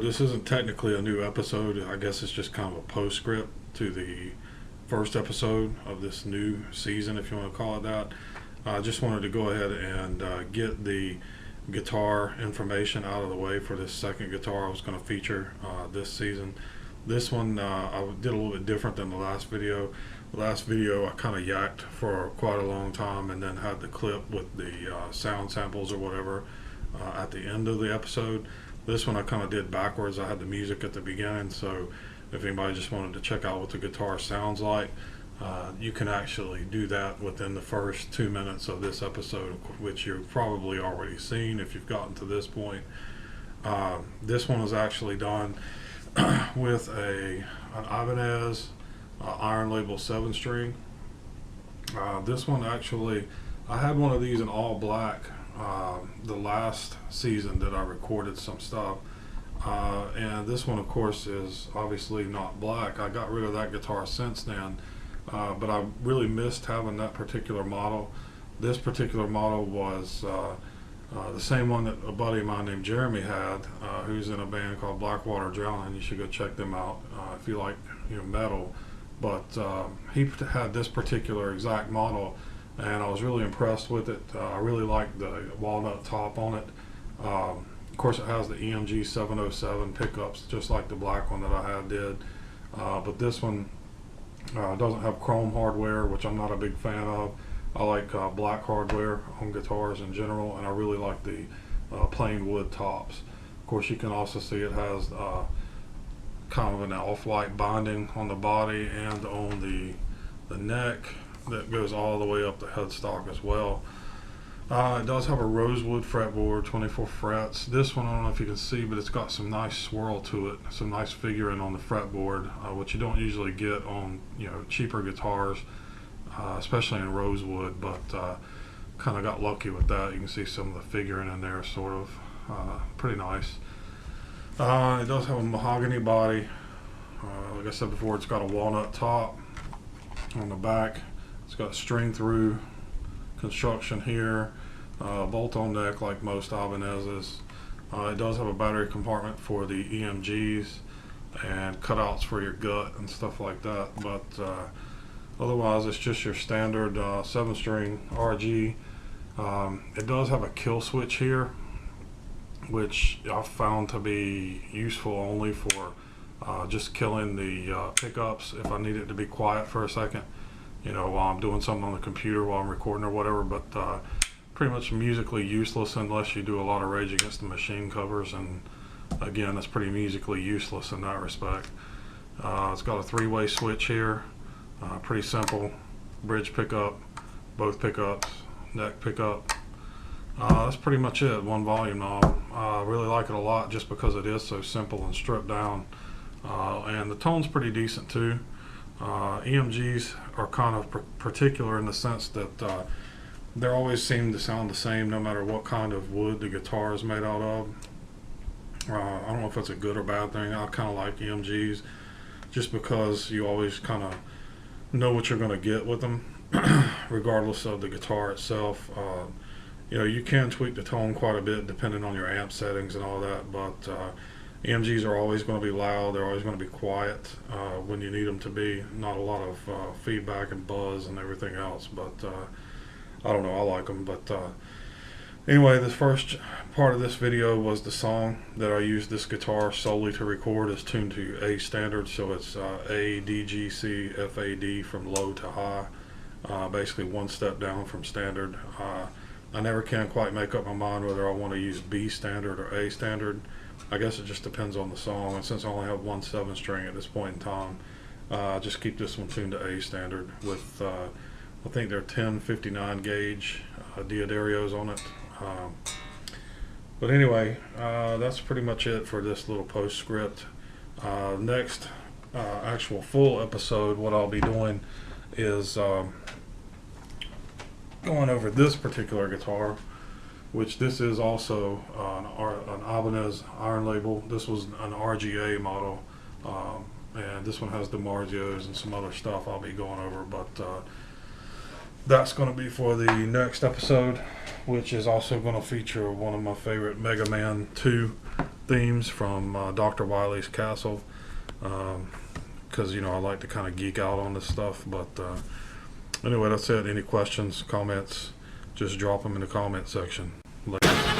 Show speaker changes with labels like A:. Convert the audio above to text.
A: this isn't technically a new episode. I guess it's just kind of a postscript to the first episode of this new season, if you want to call it that. I just wanted to go ahead and get the guitar information out of the way for this second guitar I was going to feature this season. This one I did a little bit different than the last video. The last video I kind of yacked for quite a long time and then had the clip with the sound samples or whatever at the end of the episode. This one I kind of did backwards. I had the music at the beginning, so if anybody just wanted to check out what the guitar sounds like, you can actually do that within the first 2 minutes of this episode, which you've probably already seen if you've gotten to this point. This one was actually done with an Ibanez iron label 7-string. This one actually, I had one of these in all black the last season that I recorded some stuff, and this one of course is obviously not black. I got rid of that guitar since then, but I really missed having that particular model. This particular model was the same one that a buddy of mine named Jeremy had, who's in a band called Blackwater Drowning. You should go check them out if you like, metal. But he had this particular exact model, and I was really impressed with it. I really liked the walnut top on it. Of course, it has the EMG 707 pickups, just like the black one that I did. But this one doesn't have chrome hardware, which I'm not a big fan of. I like black hardware on guitars in general, and I really like the plain wood tops. Of course, you can also see it has kind of an off-white binding on the body and on the neck that goes all the way up the headstock as well. It does have a rosewood fretboard, 24 frets. This one, I don't know if you can see, but it's got some nice swirl to it, some nice figuring on the fretboard, which you don't usually get on cheaper guitars, especially in rosewood. But kind of got lucky with that. You can see some of the figuring in there, sort of pretty nice. It does have a mahogany body. Like I said before, it's got a walnut top on the back. It's got string through construction here, bolt-on neck like most Ibanez's. It does have a battery compartment for the EMGs and cutouts for your gut and stuff like that, but otherwise it's just your standard 7-string RG. It does have a kill switch here, which I've found to be useful only for just killing the pickups if I need it to be quiet for a second, while I'm doing something on the computer while I'm recording or whatever. But pretty much musically useless unless you do a lot of Rage Against the Machine covers, and again, it's pretty musically useless in that respect. It's got a 3-way switch here, pretty simple. Bridge pickup, both pickups, neck pickup. That's pretty much it. One volume knob. I really like it a lot just because it is so simple and stripped down, and the tone's pretty decent too. EMGs are kind of particular in the sense that they always seem to sound the same no matter what kind of wood the guitar is made out of. I don't know if that's a good or bad thing. I kind of like EMGs just because you always kind of know what you're going to get with them regardless of the guitar itself. You can tweak the tone quite a bit depending on your amp settings and all that, but EMGs are always going to be loud. They're always going to be quiet when you need them to be. Not a lot of feedback and buzz and everything else, but I don't know, I like them. But anyway, the first part of this video was the song that I used this guitar solely to record. Is tuned to A standard, so it's A, D, G, C, F, A, D from low to high, basically one step down from standard. I never can quite make up my mind whether I want to use B standard or A standard. I guess it just depends on the song, and since I only have one 7-string at this point in time, I just keep this one tuned to A standard with I think they're 1059 gauge Diodarios on it. But anyway, that's pretty much it for this little postscript. Next actual full episode, what I'll be doing is going over this particular guitar, which this is also an Ibanez iron label. This was an RGA model, and this one has DiMarzios and some other stuff I'll be going over, but that's going to be for the next episode, which is also going to feature one of my favorite Mega Man 2 themes from Dr. Wiley's Castle, because I like to kind of geek out on this stuff. But anyway, that's it. Any questions, comments, just drop them in the comment section. Later.